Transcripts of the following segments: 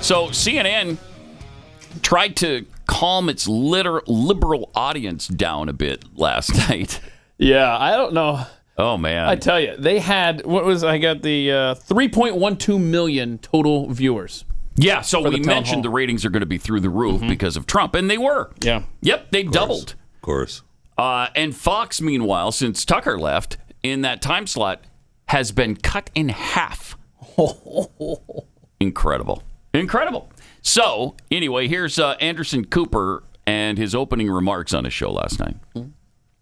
So CNN tried to calm its liberal audience down a bit last night. Yeah, I don't know. Oh, man. I tell you, they had, I got the 3.12 million total viewers. Yeah, so we mentioned the ratings are going to be through the roof because of Trump, and they were. Yeah. Yep, they doubled. Of course. And Fox, meanwhile, since Tucker left in that time slot, has been cut in half. Incredible. So, anyway, here's Anderson Cooper and his opening remarks on his show last night.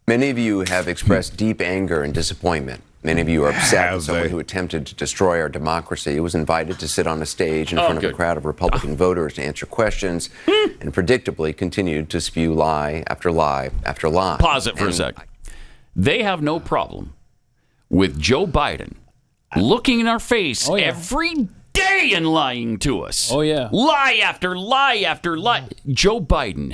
Many of you have expressed deep anger and disappointment. Many of you are upset with someone who attempted to destroy our democracy, who was invited to sit on a stage in front of a crowd of Republican voters to answer questions, and predictably continued to spew lie after lie after lie. Pause it for a sec. They have no problem with Joe Biden looking in our face every day and lying to us. Oh, yeah. Lie after lie after lie. Joe Biden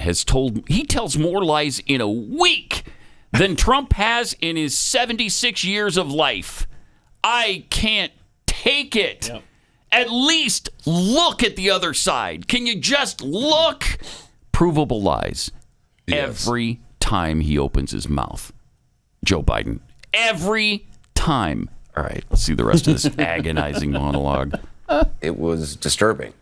he tells more lies in a week than Trump has in his 76 years of life. I can't take it. Yep. At least look at the other side. Can you just look? Provable lies. Yes. Every time he opens his mouth. Joe Biden. Every time. All right, let's see the rest of this agonizing monologue. It was disturbing.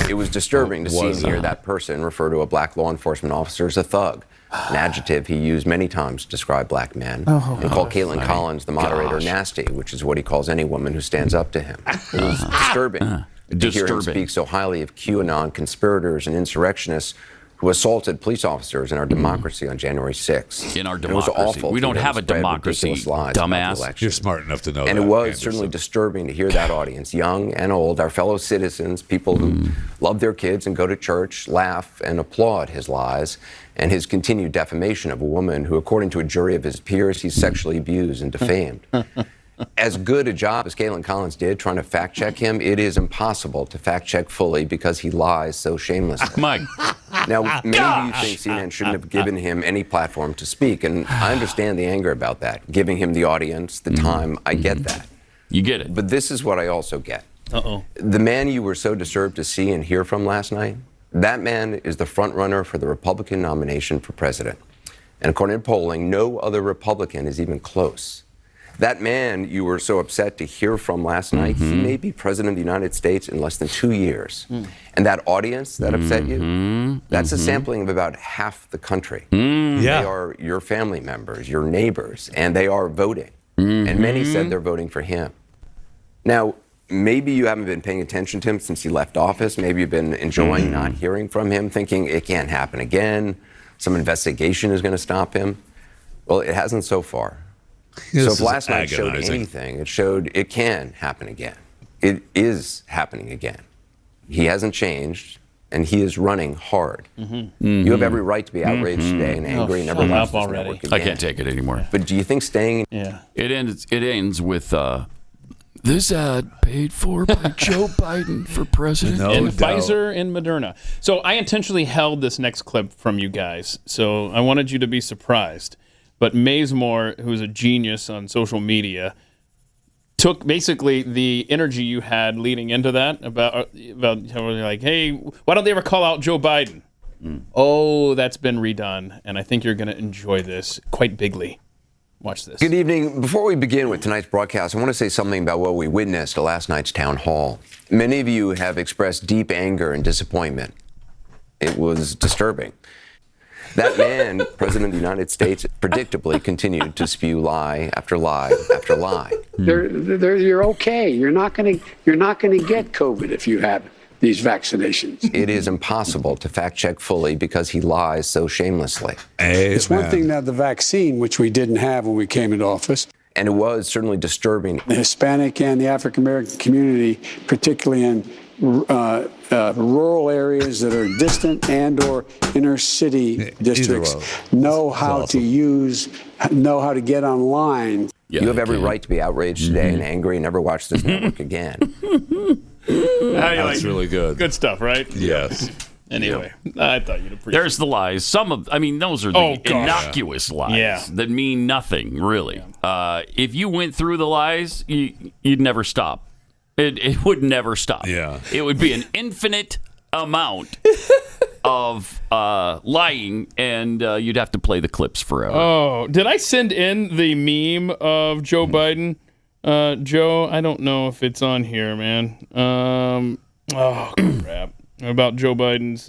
It was disturbing to see and hear that person refer to a black law enforcement officer as a thug, an adjective he used many times to describe black men, and call Caitlin Collins, the moderator, nasty, which is what he calls any woman who stands up to him. It was disturbing to hear him speak so highly of QAnon conspirators and insurrectionists who assaulted police officers in our democracy on January 6th. In our democracy. It was awful. We don't have a democracy, dumbass. You're smart enough to know that. And it was certainly disturbing to hear that audience, young and old, our fellow citizens, people who love their kids and go to church, laugh and applaud his lies and his continued defamation of a woman who, according to a jury of his peers, he's sexually abused and defamed. As good a job as Caitlin Collins did trying to fact-check him, it is impossible to fact-check fully because he lies so shamelessly. Mike. Now, maybe you think CNN shouldn't have given him any platform to speak, and I understand the anger about that. Giving him the audience, the time, I get that. You get it. But this is what I also get. The man you were so disturbed to see and hear from last night, that man is the front runner for the Republican nomination for president. And according to polling, no other Republican is even close. That man you were so upset to hear from last night, he may be president of the United States in less than 2 years. And that audience that upset you, that's a sampling of about half the country. They are your family members, your neighbors, and they are voting. And many said they're voting for him. Now, maybe you haven't been paying attention to him since he left office. Maybe you've been enjoying not hearing from him, thinking it can't happen again. Some investigation is going to stop him. Well, it hasn't so far. So if last night showed anything, it showed it can happen again. It is happening again. He hasn't changed, and he is running hard. You have every right to be outraged today and angry and never watch this network again. I can't take it anymore. But do you think staying... It ends with... this ad paid for by Joe Biden for president. And Pfizer and Moderna. So I intentionally held this next clip from you guys. So I wanted you to be surprised. But Mazemore, who's a genius on social media, took basically the energy you had leading into that about how we're like, hey, why don't they ever call out Joe Biden? Oh, that's been redone. And I think you're going to enjoy this quite bigly. Watch this. Good evening. Before we begin with tonight's broadcast, I want to say something about what we witnessed at last night's town hall. Many of you have expressed deep anger and disappointment. It was disturbing. That man, President of the United States, predictably continued to spew lie after lie after lie. You're okay. You're not going to get COVID if you have these vaccinations. It is impossible to fact check fully because he lies so shamelessly. It's one thing to have the vaccine, which we didn't have when we came into office. And it was certainly disturbing. The Hispanic and the African American community, particularly in rural areas that are distant and or inner city districts, know how to get online. You have every right to be outraged today and angry and never watch this network again. That's really good. Good stuff, right? Yes. Anyway, I thought you'd appreciate There's the lies. Those are the innocuous lies that mean nothing, really. If you went through the lies, you'd never stop. It would never stop. Yeah. It would be an infinite amount of lying, and you'd have to play the clips forever. Oh, did I send in the meme of Joe Biden? Joe, I don't know if it's on here, man. Oh, crap. About Joe Biden's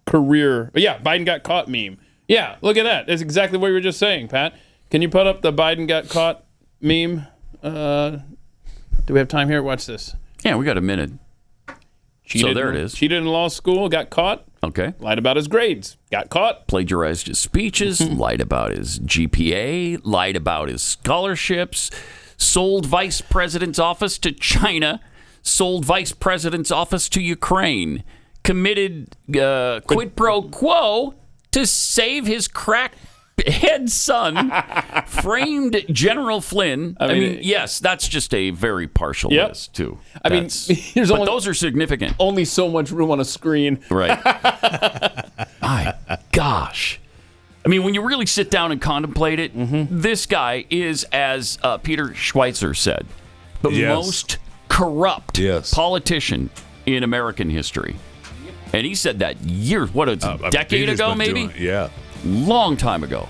career. Yeah, Biden got caught meme. Yeah, look at that. That's exactly what you were just saying, Pat. Can you put up the Biden got caught meme? Do we have time here? Watch this. Yeah, we got a minute. So there it is. Cheated in law school, got caught. Okay. Lied about his grades, got caught. Plagiarized his speeches, lied about his GPA, lied about his scholarships, sold vice president's office to China, sold vice president's office to Ukraine, committed quid pro quo to save his crackhead son, framed General Flynn. I mean, yes, that's just a very partial list, too. Those are significant. Only so much room on a screen. Right. My gosh. I mean, when you really sit down and contemplate it, this guy is, as Peter Schweitzer said, the most corrupt politician in American history. And he said that a decade ago, maybe? Yeah. Long time ago.